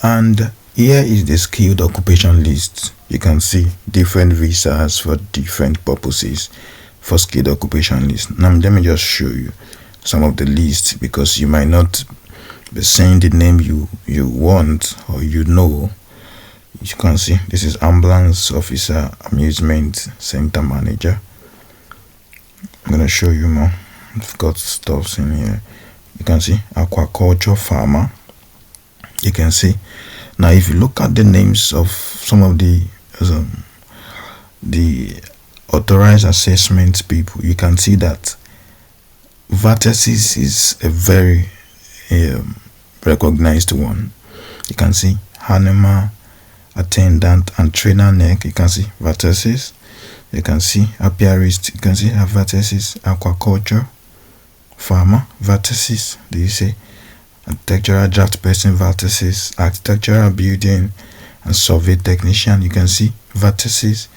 And here is the skilled occupation list. You can see different visas for different purposes for skilled occupation list. Now let me just show you some of the lists, because you might not be saying the name you want or you know. You can see this is ambulance officer, amusement center manager. I'm gonna show you more. I've got stuffs in here. You can see aquaculture farmer. You can see now, if you look at the names of some of the authorized assessment people, you can see that vertices is a very recognized one. You can see animal attendant and trainer neck. You can see vertices. You can see apiarist. You can see vertices. Aquaculture farmer vertices. Do you see? Architectural draft person vertices. Architectural building and survey technician. You can see vertices.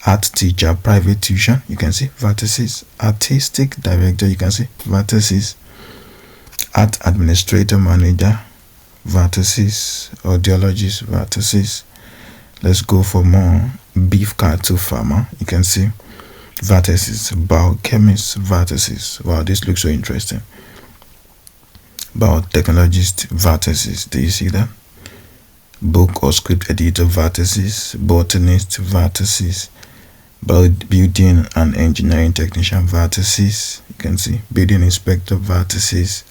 Art teacher, private tuition. You can see vertices. Artistic director. You can see vertices. Art administrator manager vertices. Audiologist vertices. Let's go for more. Beef cattle farmer. You can see vertices. Biochemist vertices. Wow, this looks so interesting. Biotechnologist vertices. Do you see that? Book or script editor vertices. Botanist vertices. Building and engineering technician vertices. You can see building inspector vertices.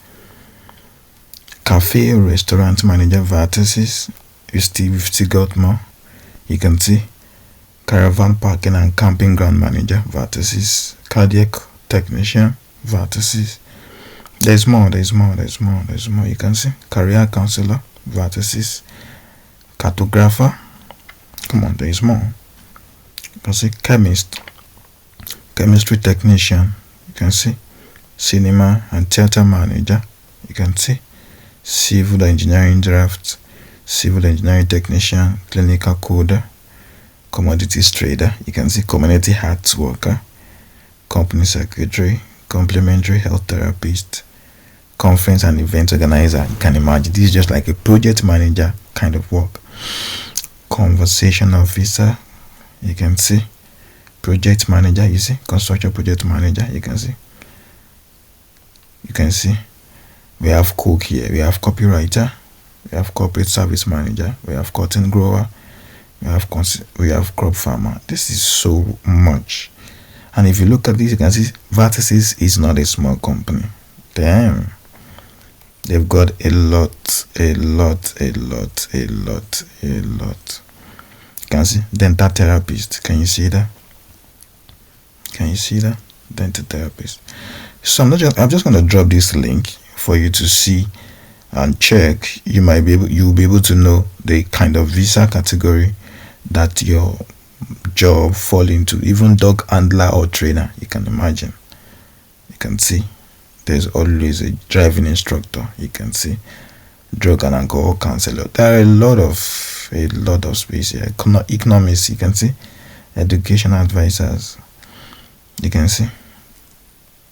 Cafe or restaurant manager vertices. We've still got more. You can see caravan parking and camping ground manager vertices. Cardiac technician vertices. There's more. You can see career counselor vertices. Cartographer. Come on, there's more. You can see chemist, chemistry technician. You can see cinema and theater manager. You can see civil engineering draft, civil engineering technician, clinical coder, commodities trader. You can see community arts worker, company secretary, complementary health therapist, conference and event organizer. You can imagine this is just like a project manager kind of work. Conversation officer. You can see project manager. You see construction project manager. You can see we have cook here, we have copywriter, we have corporate service manager, we have cotton grower, we have crop farmer. This is so much. And if you look at this, you can see vertices is not a small company. Damn, they've got a lot. You can see dental therapist. Can you see that? Dental therapist. So I'm just going to drop this link for you to see and check. You'll be able to know the kind of visa category that your job fall into. Even dog handler or trainer, you can imagine. You can see there's always a driving instructor. You can see drug and alcohol counselor. There are a lot of space here. Economists, you can see education advisors. You can see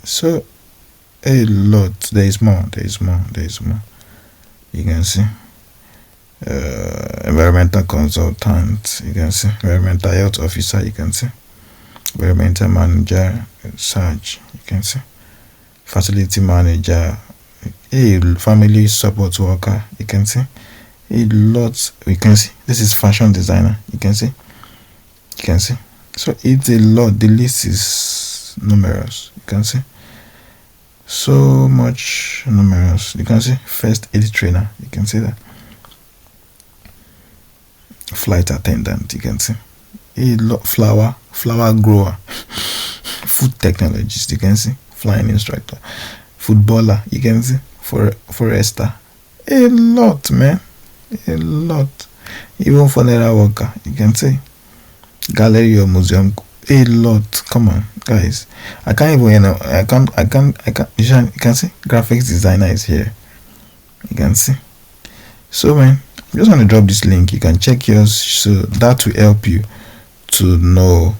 so a lot. There's more. You can see environmental consultant. You can see environmental health officer. You can see environmental manager, search. You can see facility manager, a family support worker. You can see a lot. You can see this is fashion designer. You can see so it's a lot. The list is numerous. You can see so much numerous. You can see first aid trainer. You can see that. Flight attendant. You can see a lot. Flower grower. Food technologist. You can see flying instructor. Footballer. You can see forester. A lot, man. A lot. Even funeral worker. You can see gallery or museum. A lot. Come on, guys. I can't even, I can't. You can see graphics designer is here. You can see. So, man, I'm just going to drop this link. You can check yours. So that will help you to know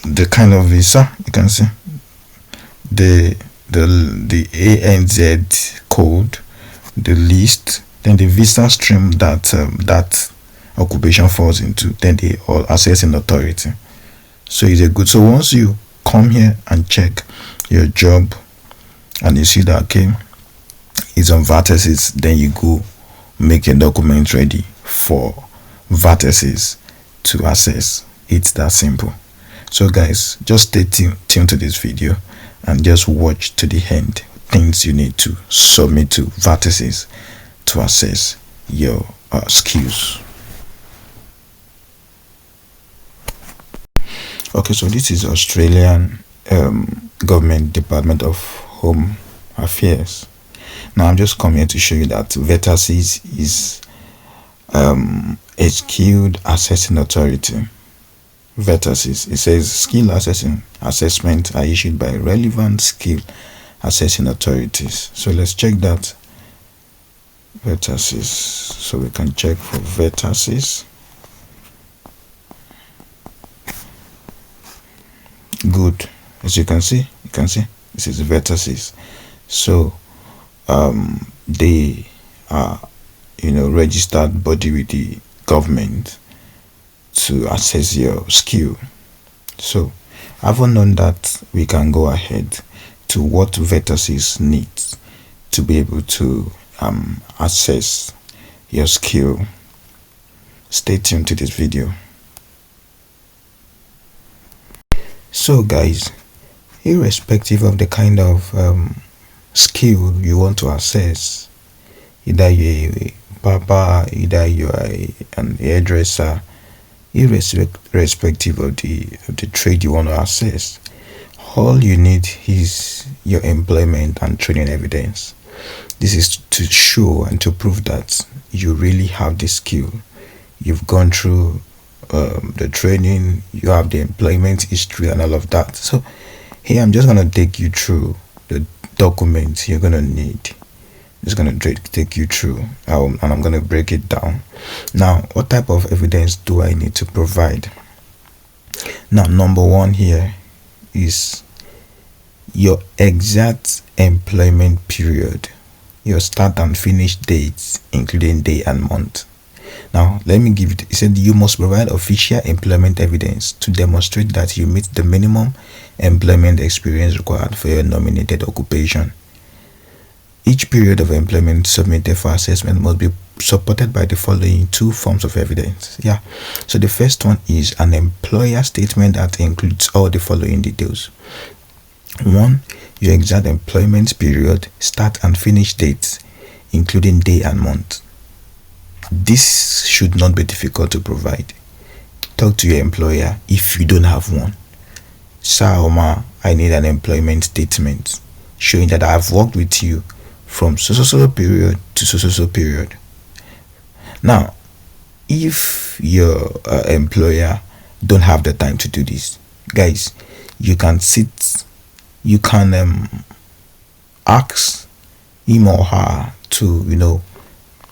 the kind of visa. You can see the ANZ code the list, then the visa stream that that occupation falls into, then the all assessing authority. So it's a good. So once you come here and check your job and you see that okay, it's on vertices, then you go make your document ready for vertices to assess. It's that simple. So guys, just stay tuned to this video and just watch to the end things you need to submit to vertices to assess your skills. Okay, so this is Australian government Department of Home Affairs. Now I'm just coming here to show you that vertices is a skilled assessing authority. Vertices, it says skill assessment are issued by relevant skill assessing authorities. So let's check that. Vertices, so we can check for vertices. Good. As you can see this is vertices. So they are registered body with the government to assess your skill. So having known that, we can go ahead to what vertices need to be able to assess your skill. Stay tuned to this video. So guys, irrespective of the kind of skill you want to assess, either you're a barber, either you are an hairdresser, irrespective of the trade you want to assess, all you need is your employment and training evidence. This is to show and to prove that you really have the skill. You've gone through the training, you have the employment history and all of that. So here I'm just going to take you through the documents you're going to need. Just going to take you through and I'm going to break it down. Now, what type of evidence do I need to provide? Now, number one here is your exact employment period, your start and finish dates, including day and month. Now, let me give it. It said you must provide official employment evidence to demonstrate that you meet the minimum employment experience required for your nominated occupation. Each period of employment submitted for assessment must be supported by the following two forms of evidence. Yeah. So the first one is an employer statement that includes all the following details. One, your exact employment period, start and finish dates, including day and month. This should not be difficult to provide. Talk to your employer if you don't have one. Sir or ma, I need an employment statement showing that I've worked with you from so period to so period. Now, if your employer don't have the time to do this, guys, you can ask him or her to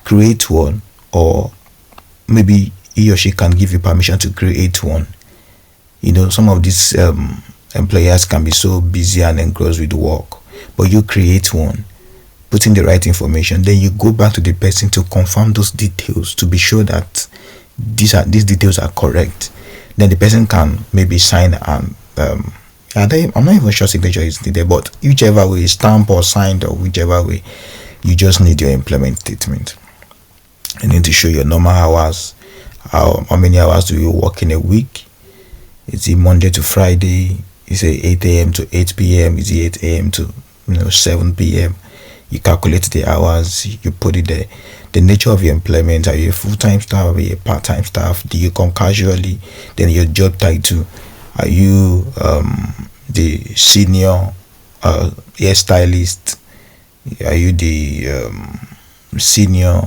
create one, or maybe he or she can give you permission to create one. Some of these employers can be so busy and engrossed with work, but you create one, put in the right information, then you go back to the person to confirm those details to be sure that these details are correct. Then the person can maybe sign and I'm not even sure signature is needed, but whichever way, stamp or signed, or whichever way, you just need your employment statement. You need to show your normal hours. How many hours do you work in a week? Is it Monday to Friday? Is it 8 a.m. to 8 p.m.? Is it 8 a.m. to 7 p.m.? You calculate the hours, you put it there. The nature of your employment, are you a full-time staff, are you a part-time staff, do you come casually? Then your job title, are you the senior hairstylist? Are you the senior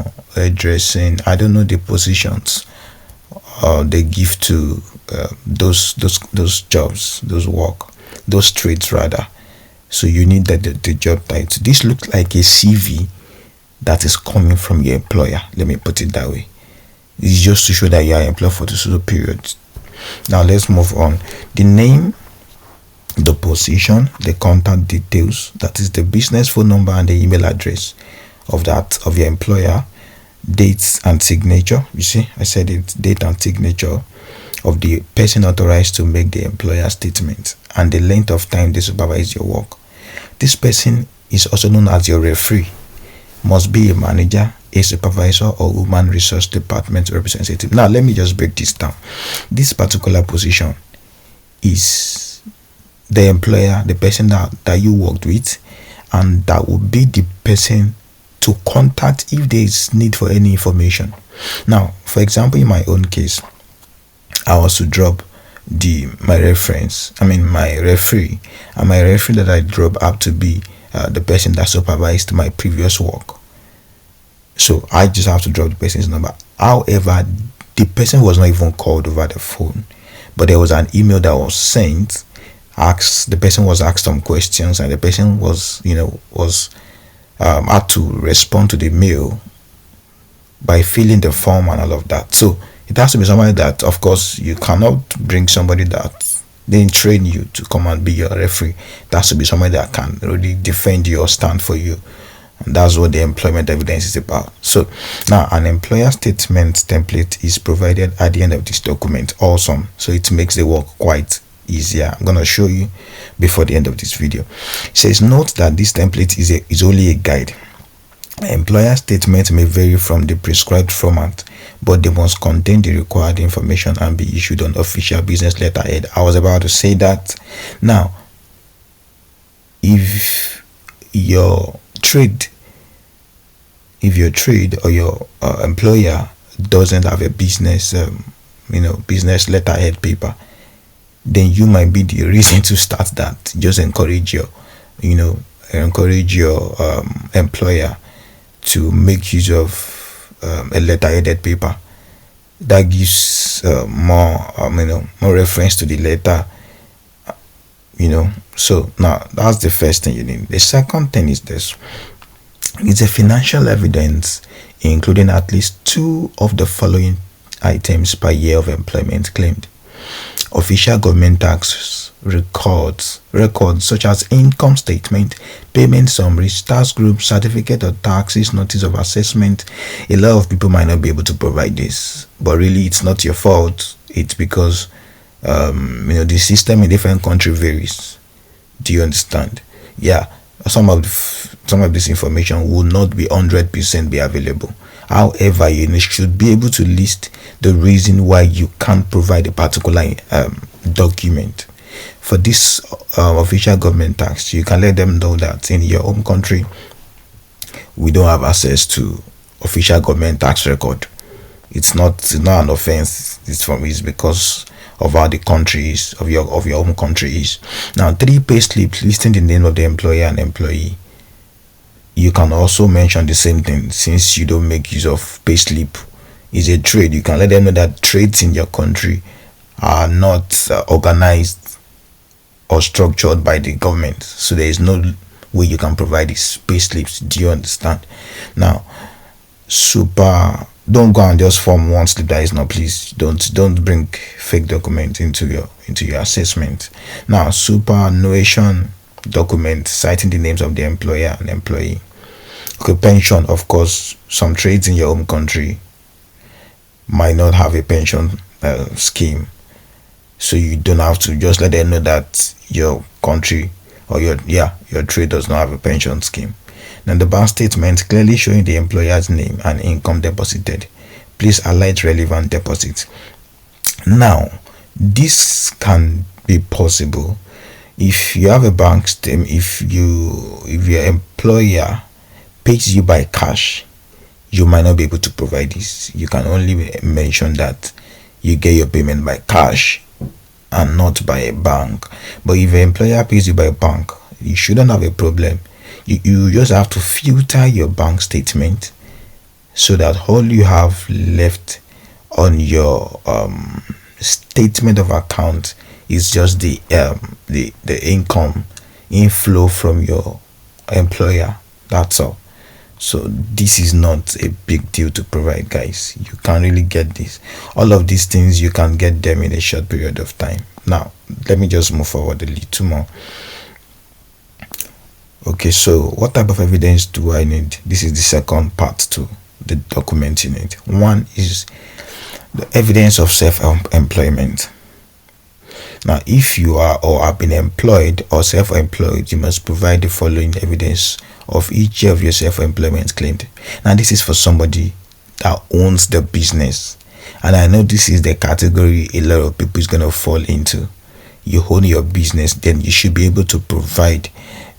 dressing? I don't know the positions they give to those jobs, those work, those trades rather. So you need the job title. This looks like a CV that is coming from your employer. Let me put it that way. It's just to show that you are employed for the sort of period. Now let's move on. The name, the position, the contact details, that is the business phone number and the email address of your employer, dates and signature. You see, I said it, date and signature of the person authorized to make the employer statement, and the length of time they supervise your work. This person is also known as your referee. Must be a manager, a supervisor, or human resource department representative. Now let me just break this down. This particular position is the employer, the person that you worked with, and that will be the person to contact if there is need for any information. Now, for example, in my own case, I was to drop my referee, and my referee that I drop up to be the person that supervised my previous work. So I just have to drop the person's number. However, the person was not even called over the phone, but there was an email that was sent. The person was asked some questions, and the person was had to respond to the mail by filling the form and all of that. So it has to be somebody that, of course, you cannot bring somebody that didn't train you to come and be your referee. It has to be somebody that can really defend you or stand for you. And that's what the employment evidence is about. So now an employer statement template is provided at the end of this document. Awesome. So it makes the work quite easier. I'm going to show you before the end of this video. It says, note that this template is only a guide. Employer statement may vary from the prescribed format, but they must contain the required information and be issued on official business letterhead. I was about to say that. Now, if your trade or your employer doesn't have a business business letterhead paper, then you might be the reason to start that. Just encourage your employer to make use of a letterheaded paper that gives more reference to the letter. So now that's the first thing you need. The second thing is this: it's a financial evidence including at least 2 of the following items per year of employment claimed: official government tax records such as income statement, payment summaries, tax group certificate of taxes, notice of assessment. A lot of people might not be able to provide this, but really it's not your fault. It's because the system in different country varies. Do you understand? Yeah, some of this information will not be 100% be available. However, you should be able to list the reason why you can't provide a particular document. For this official government tax, you can let them know that in your home country we don't have access to official government tax record. It's not an offense. It's because of how the country is, of your home country is. Now, 3 pay slips listing the name of the employer and employee. You can also mention the same thing. Since you don't make use of pay slip, is a trade, you can let them know that trades in your country are not organized or structured by the government, so there is no way you can provide these pay slips. Do you understand? Now, don't go and just form one slip that is not. Please don't bring fake document into your assessment. Now, superannuation document citing the names of the employer and employee. Okay, pension, of course, some trades in your home country might not have a pension scheme, so you don't have to just let them know that your country or your trade does not have a pension scheme. Now, the bank statement clearly showing the employer's name and income deposited. Please highlight relevant deposits. Now, this can be possible if you have a bank statement. If your employer pays you by cash, you might not be able to provide this. You can only mention that you get your payment by cash and not by a bank. But if your employer pays you by bank, you shouldn't have a problem. You just have to filter your bank statement so that all you have left on your statement of account is just the income inflow from your employer. That's all. So this is not a big deal to provide, guys. You can really get this. All of these things, you can get them in a short period of time. Now let me just move forward a little more. Okay. Okay, so what type of evidence do I need? This is the second part to the document you need. One is the evidence of self-employment. Now, if you are or have been employed or self-employed, you must provide the following evidence of each of your self-employment claimed. Now, this is for somebody that owns the business, and I know this is the category a lot of people is going to fall into. You own your business, then you should be able to provide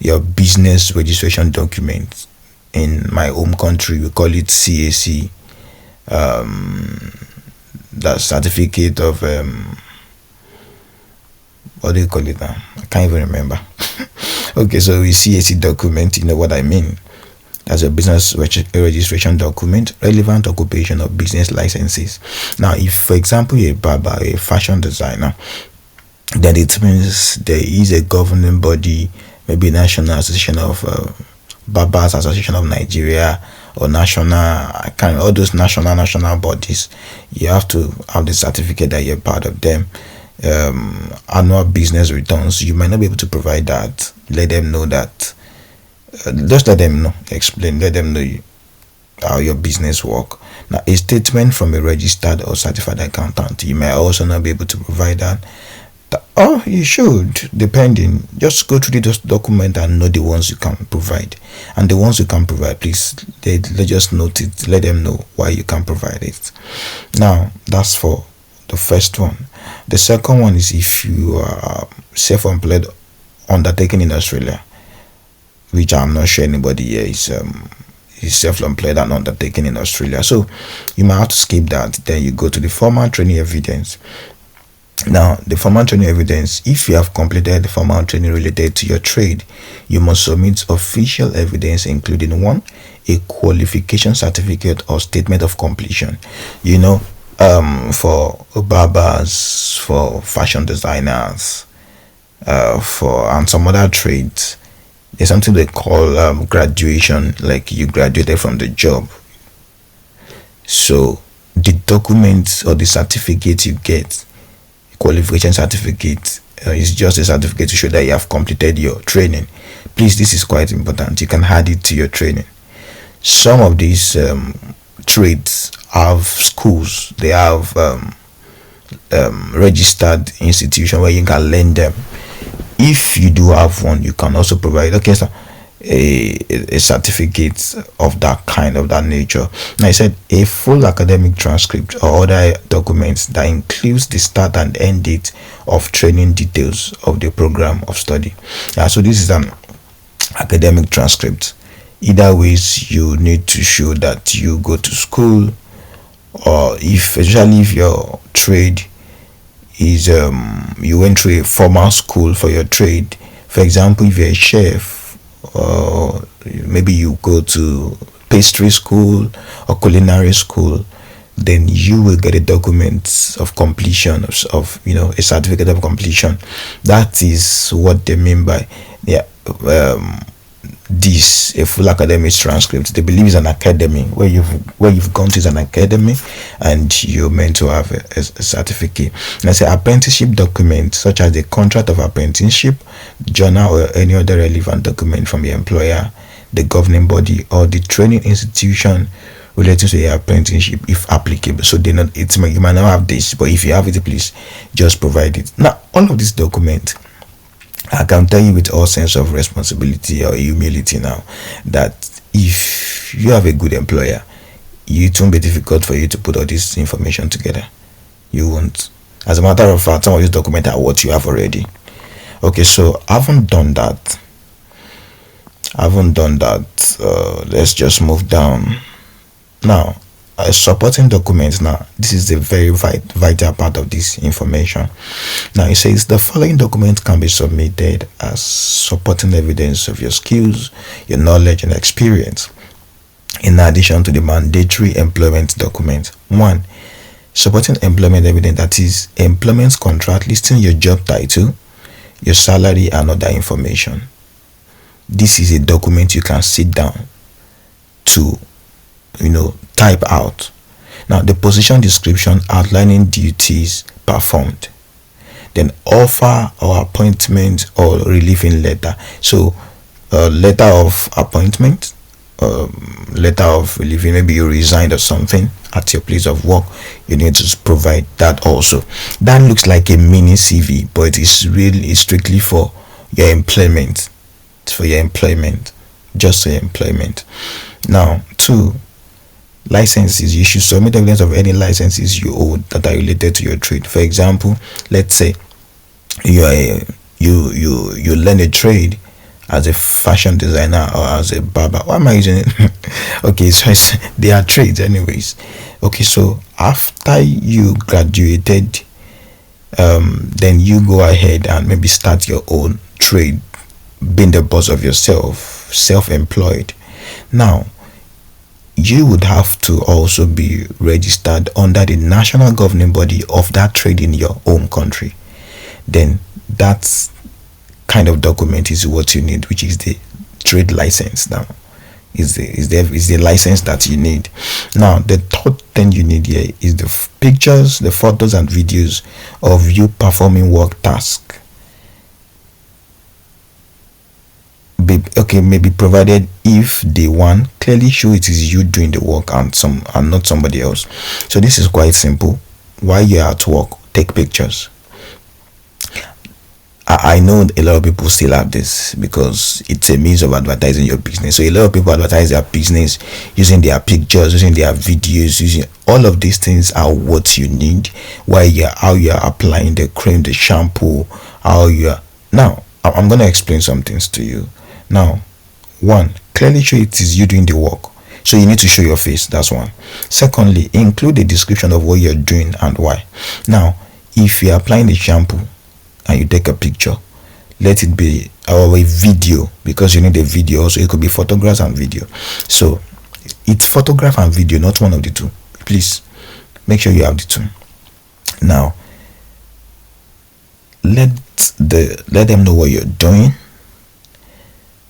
your business registration document. In my home country, we call it CAC, the certificate of what do you call it now? I can't even remember. Okay, so we CAC document, you know what I mean. That's a business registration document, relevant occupation or business licenses. Now, if for example you're a barber, a fashion designer, then it means there is a governing body, maybe National Association of Barbers Association of Nigeria, or all those national bodies. You have to have the certificate that you're part of them. Annual business returns, you might not be able to provide that. Let them know that. Just let them know. Explain. Let them know how your business work. Now, a statement from a registered or certified accountant, you may also not be able to provide that. Oh, you should, depending. Just go through the document and know the ones you can provide, and the ones you can provide, please let just note it. Let them know why you can provide it. Now, that's for the first one. The second one is if you are self-employed undertaking in Australia, which I'm not sure anybody here is self-employed and undertaking in Australia, so you might have to skip that. Then you go to the formal training evidence. Now, the formal training evidence, if you have completed the formal training related to your trade, you must submit official evidence including one, a qualification certificate or statement of completion. For barbers, for fashion designers, and some other trades, there's something they call graduation, like you graduated from the job. So the documents or the certificate you get, qualification certificate, is just a certificate to show that you have completed your training. Please, this is quite important. You can add it to your training. Some of these trades have schools, they have registered institution where you can learn them. If you do have one, you can also provide a certificate of that kind, of that nature. Now, I said a full academic transcript or other documents that includes the start and end date of training details of the program of study. So this is an academic transcript. Either ways, you need to show that you go to school, or especially if your trade is you went through a formal school for your trade. For example, if you're a chef, or maybe you go to pastry school or culinary school, then you will get a document of completion of a certificate of completion. That is what they mean by this, a full academic transcript. They believe it's an academy where you've gone to, is an academy, and you're meant to have a certificate. And I say apprenticeship document, such as the contract of apprenticeship, journal, or any other relevant document from the employer, the governing body, or the training institution related to the apprenticeship, if applicable. So you might not have this, but if you have it, please just provide it. Now, all of these documents, I can tell you with all sense of responsibility or humility now, that if you have a good employer, it won't be difficult for you to put all this information together. You won't. As a matter of fact, some of these documents are what you have already. Okay, so I haven't done that. Let's just move down. Now, supporting documents. Now, this is the very vital part of this information. Now, it says the following documents can be submitted as supporting evidence of your skills, your knowledge, and experience, in addition to the mandatory employment document. 1. Supporting employment evidence, that is employment contract listing your job title, your salary, and other information. This is a document you can sit down to type out. Now, the position description outlining duties performed, then offer or appointment or relieving letter. So letter of appointment, letter of leaving, maybe you resigned or something at your place of work, you need to provide that also. That looks like a mini CV, but it's strictly for your employment. It's for your employment, just your employment. Now, 2, licenses. You should submit evidence of any licenses you hold that are related to your trade. For example, let's say you learn a trade as a fashion designer or as a barber. Why am I using it? Okay, so they are trades anyways. Okay, so after you graduated, then you go ahead and maybe start your own trade, being the boss of yourself, self-employed. Now, you would have to also be registered under the national governing body of that trade in your home country. Then that kind of document is what you need, which is the trade license. Now is the license that you need. Now the third thing you need here is the pictures, the photos and videos of you performing work task. Maybe provided if they one clearly show it is you doing the work and not somebody else. So this is quite simple. While you're at work, take pictures. I know a lot of people still have this because it's a means of advertising your business. So a lot of people advertise their business using their pictures, using their videos, using all of these things are what you need while how you're applying the cream, the shampoo, now I'm going to explain some things to you. Now, 1, clearly show it is you doing the work. So you need to show your face. That's 1. Secondly, include a description of what you're doing and why. Now, if you're applying the shampoo and you take a picture, let it be a video, because you need a video also. It could be photographs and video. So it's photograph and video, not one of the two. Please make sure you have the two. Now let them know what you're doing.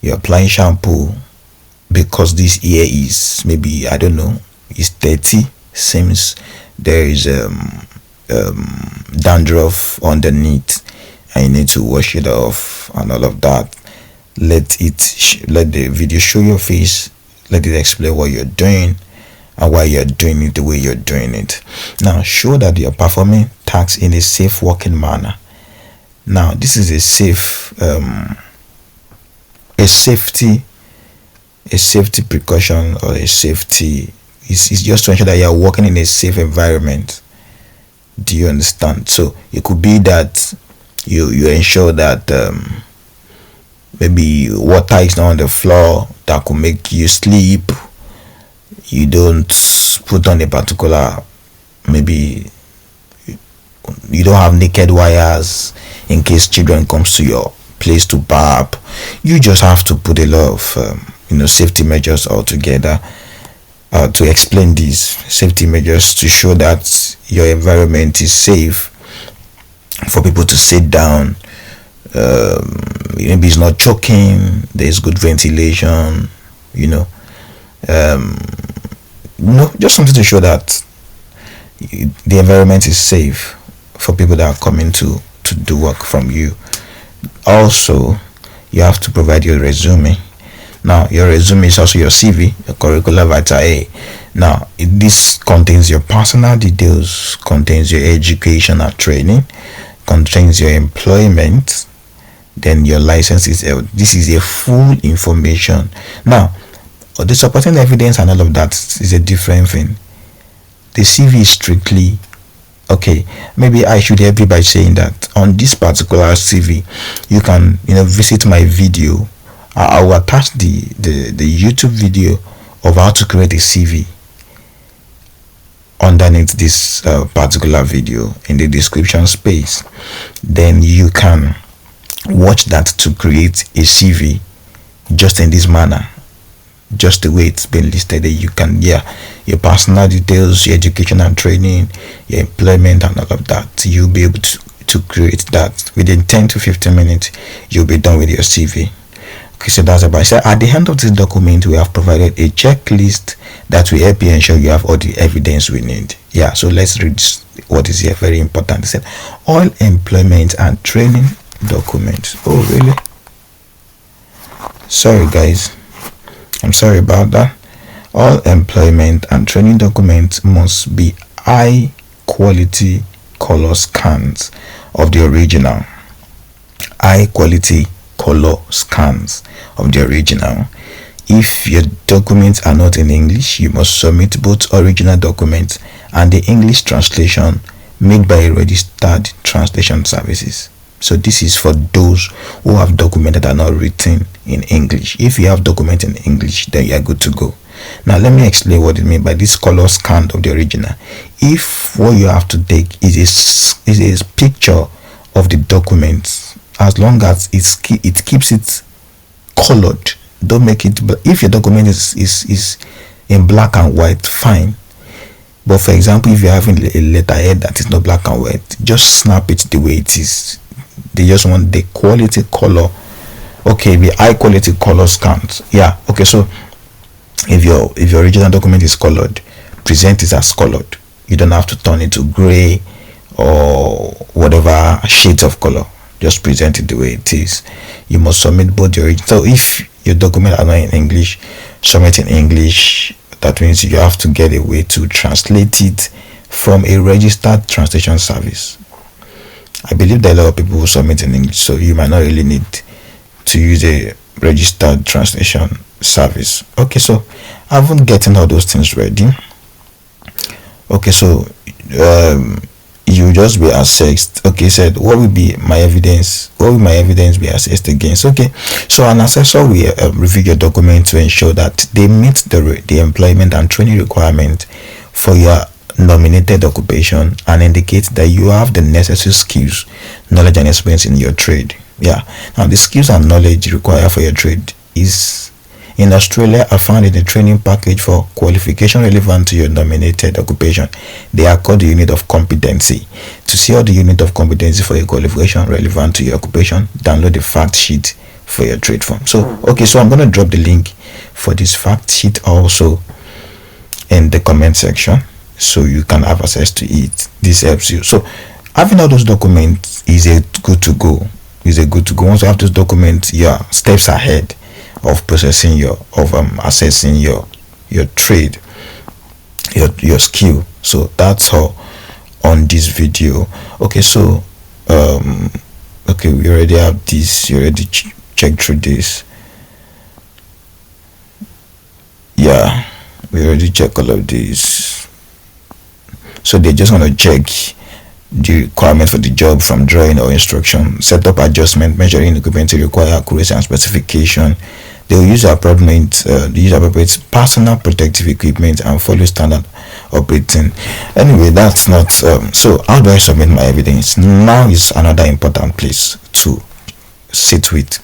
You're applying shampoo because this ear is maybe, I don't know, is dirty, seems there is dandruff underneath and you need to wash it off and all of that. Let the video show your face, let it explain what you're doing and why you're doing it the way you're doing it. Now show that you're performing tasks in a safe working manner. Now this is a safety precaution, or a safety is just to ensure that you're working in a safe environment. Do you understand? So it could be that you ensure that maybe water is not on the floor that could make you sleep. You don't put on a particular, maybe you don't have naked wires in case children comes to your place to barb. You just have to put a lot of safety measures all together to explain these safety measures, to show that your environment is safe for people to sit down. Maybe it's not choking, there's good ventilation, just something to show that the environment is safe for people that are coming to do work from you. Also, you have to provide your resume. Now your resume is also your CV, your curricular vitae. Now this contains your personal details, contains your education and training, contains your employment, then your licenses. This is a full information. Now the supporting evidence and all of that is a different thing. The CV is strictly okay. Maybe I should help you by saying that on this particular CV you can visit my video. I will attach the YouTube video of how to create a CV underneath this particular video in the description space. Then you can watch that to create a CV just in this manner, just the way it's been listed. You can your personal details, your education and training, your employment and all of that. You'll be able to create that within 10 to 15 minutes. You'll be done with your CV. Okay, so that's about it. So at the end of this document, we have provided a checklist that will help you ensure you have all the evidence we need. So let's read what is here. Very important. It said all employment and training documents. Oh really? Sorry guys, I'm sorry about that. All employment and training documents must be high quality color scans of the original. High quality color scans of the original. If your documents are not in English, you must submit both original documents and the English translation made by a registered translation services. So this is for those who have documents that are not written in English. If you have documents in English, then you are good to go. Now let me explain what it means by this color scan of the original. If what you have to take is a picture of the document, as long as it keeps it colored, don't make it. If your document is in black and white, fine. But for example, if you're having a letterhead that is not black and white, just snap it the way it is. They just want the quality color. Okay, the high quality color scans. Yeah, okay. So if your original document is colored, present it as colored. You don't have to turn it to gray or whatever shades of color. Just present it the way it is. You must submit both the original. So if your document are not in English, submit in English. That means you have to get a way to translate it from a registered translation service. I believe that a lot of people will submit in English, so you might not really need to use a registered translation service. Okay, so I haven't gotten all those things ready. Okay, so you just be assessed. Okay, said what will be my evidence? What will my evidence be assessed against? Okay, so an assessor will review your document to ensure that they meet the employment and training requirement for your nominated occupation and indicate that you have the necessary skills, knowledge and experience in your trade. Yeah, now the skills and knowledge required for your trade is in Australia are found in the training package for qualification relevant to your nominated occupation. They are called the unit of competency. To see all the unit of competency for your qualification relevant to your occupation, download the fact sheet for your trade form. So okay, so I'm going to drop the link for this fact sheet also in the comment section, so you can have access to it. This helps you. So having all those documents is a good to go. Once you have those documents, your steps ahead of processing assessing your trade, your skill. So that's all on this video. Okay, so okay, we already have this. You already checked through this. Yeah, we already checked all of this. So they just want to check the requirement for the job from drawing or instruction, set up adjustment, measuring equipment to require accuracy and specification. They will use appropriate personal protective equipment and follow standard operating. Anyway, that's not so how do I submit my evidence? Now is another important place to sit with.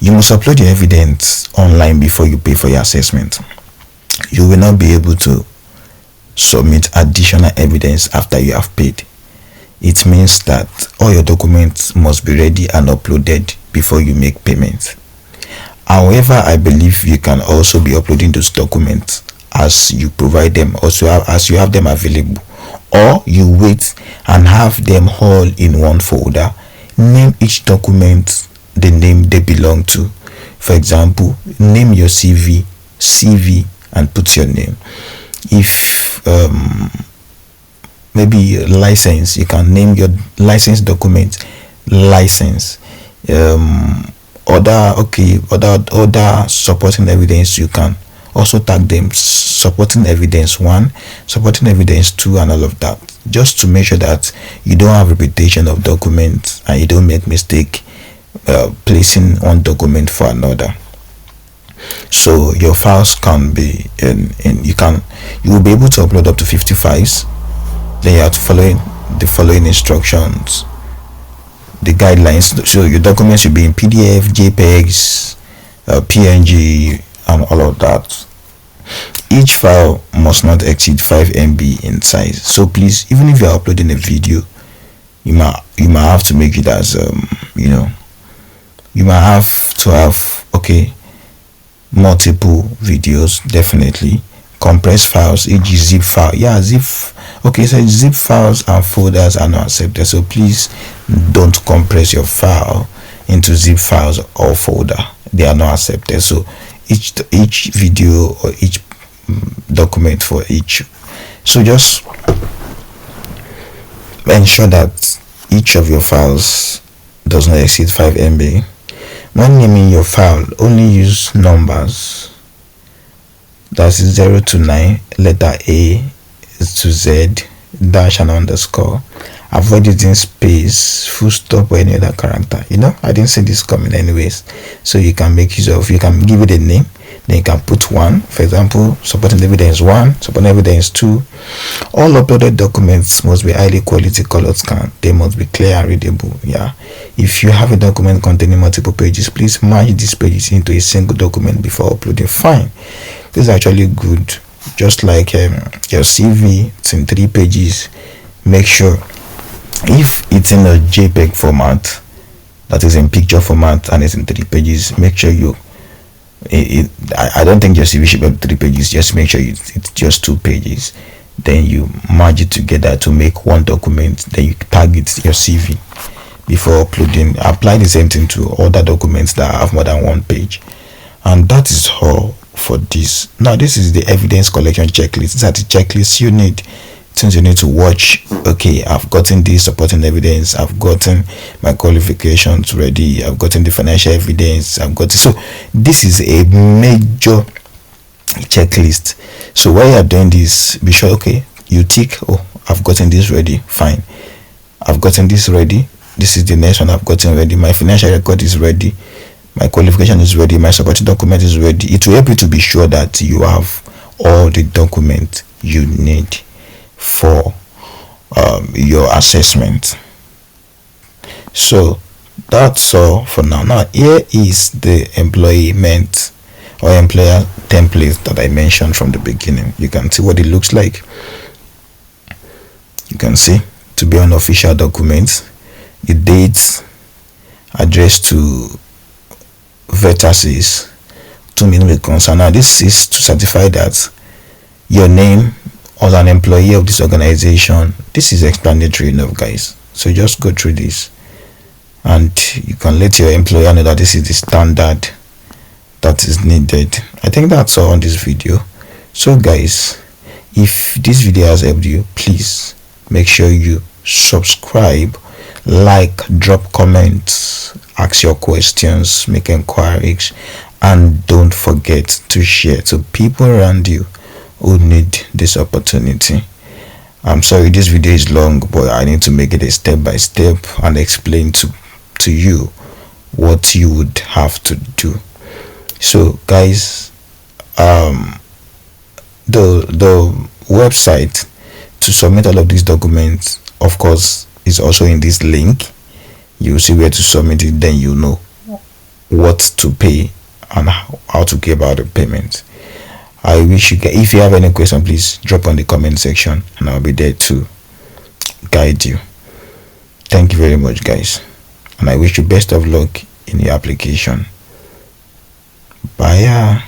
You must upload your evidence online before you pay for your assessment. You will not be able to submit additional evidence after you have paid. It means that all your documents must be ready and uploaded before you make payment. However, I believe you can also be uploading those documents as you provide them, also as you have them available, or you wait and have them all in one folder. Name each document the name they belong to. For example, name your CV and put your name. If maybe license, you can name your license document license. Other supporting evidence, you can also tag them supporting evidence 1, supporting evidence 2, and all of that, just to make sure that you don't have repetition of documents and you don't make mistake placing one document for another. So your files can be you will be able to upload up to 50 files. Then you have to follow the following instructions, the guidelines. So your documents should be in PDF, JPEGs, PNG, and all of that. Each file must not exceed 5 MB in size. So please, even if you are uploading a video, you might have to make it as you might have to have multiple videos. Definitely compressed files, e.g. zip file. Yeah, zip. Okay, so zip files and folders are not accepted, so please don't compress your file into zip files or folder. they are not accepted. So each video or each document for each, so just ensure that each of your files does not exceed 5 MB. When naming your file, only use numbers, that's 0 to 9, letter A to Z, dash and underscore. Avoid using space, full stop, or any other character. I didn't see this coming anyways. So you can make use of, you can give it a name, then you can put 1, for example, supporting evidence 1, supporting evidence 2. All uploaded documents must be highly quality color scanned. They must be clear and readable. If you have a document containing multiple pages, please merge these pages into a single document before uploading. Fine, this is actually good. Just like your CV, it's in 3 pages. Make sure if it's in a JPEG format, that is in picture format, and it's in 3 pages, make sure I don't think your CV should be 3 pages. Just make sure it's just 2 pages. Then you merge it together to make one document. Then you tag it your CV before uploading. Apply the same thing to other documents that have more than 1 page. And that is all for this. Now this is the evidence collection checklist. These are the checklists you need, things you need to watch. Okay, I've gotten this supporting evidence, I've gotten my qualifications ready, I've gotten the financial evidence, I've got it. So this is a major checklist. So while you are doing this, be sure, okay, you tick, oh, I've gotten this ready, fine, I've gotten this ready, this is the next one I've gotten ready, my financial record is ready, my qualification is ready, my supporting document is ready. It will help you to be sure that you have all the documents you need for your assessment. So that's all for now. Now here is the employment or employer template that I mentioned from the beginning. You can see what it looks like. You can see to be an official document, the dates, address to vertices, to mean with concern. Now this is to certify that your name as an employee of this organization. This is explanatory enough, guys, so just go through this and you can let your employer know that this is the standard that is needed. I think that's all on this video. So guys, if this video has helped you, please make sure you subscribe, like, drop comments, ask your questions, make inquiries, and don't forget to share to people around you who need this opportunity. I'm sorry this video is long, but I need to make it a step by step and explain to you what you would have to do. So guys, the website to submit all of these documents, of course, is also in this link. You see where to submit it, then you know what to pay and how to go about the payment. I wish you, if you have any question, please drop on the comment section and I'll be there to guide you. Thank you very much, guys, and I wish you best of luck in your application. Bye.